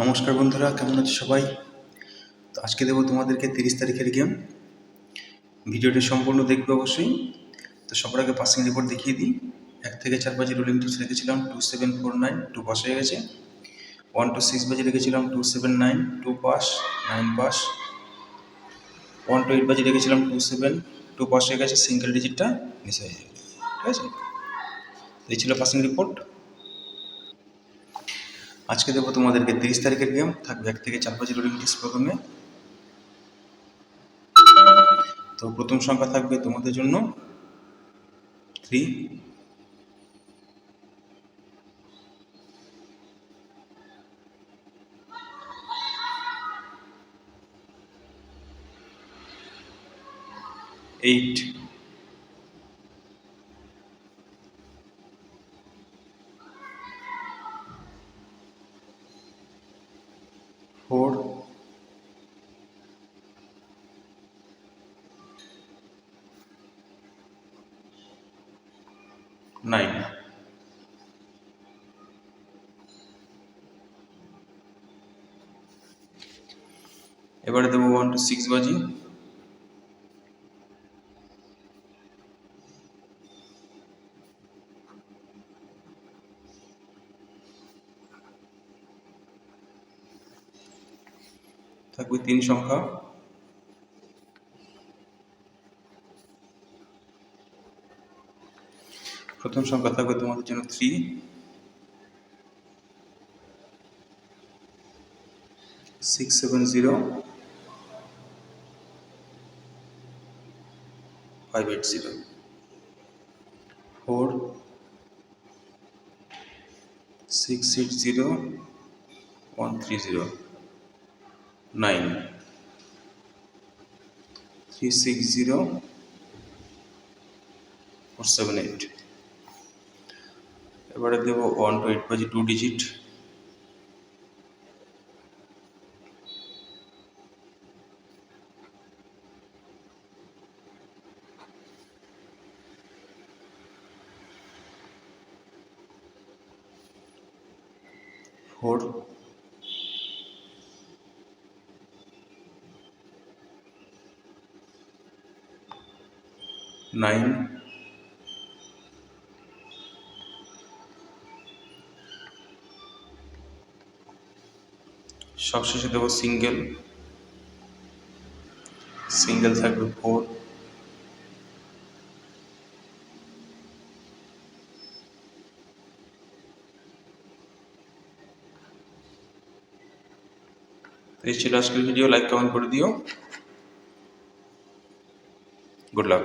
নমস্কার বন্ধুরা, কেমন আছো সবাই? তো আজকে দেবো তোমাদেরকে 30 তারিখের গেম। ভিডিওটি সম্পূর্ণ দেখবে অবশ্যই। তো সবার আগে পাসিং রিপোর্ট দেখিয়ে দিই। 1 থেকে 4 বাজে রোলিং টুস রেখেছিলাম 2749, 2 পাস হয়ে গেছে। 1 to 6 বাজে রেখেছিলাম 279, 2 পাস, 9 পাস। 1 to 8 বাজে রেখেছিলাম 27, 2 পাস হয়ে গেছে, সিঙ্গেল ডিজিটটা মিস হয়ে যাবে। ঠিক আছে, এই ছিল পাসিং রিপোর্ট। আজকে দেবো তোমাদেরকে 30 তারিখের গেম। থাকবে 1 থেকে 4 বাজে রোলিং টুস প্রথমে। তো প্রথম সংখ্যা থাকবে তোমাদের জন্য 3, 8, 4, 9। এবারে দেবো 1 to 6 বাজি। থাকবে 3 সংখ্যা। প্রথম সংখ্যা থাকবে তোমাদের জন্য 3, 670, 580, 4, 680, 130, 9, 360, 478। এবারে দেবো 1 to 8 বাজি 2 ডিজিট। 4, 9, সবশেষে দেবো সিঙ্গেল। সিঙ্গেল থাকবে 4, এই ছিল আজকের ভিডিও। লাইক কমেন্ট করে দিও। Good luck.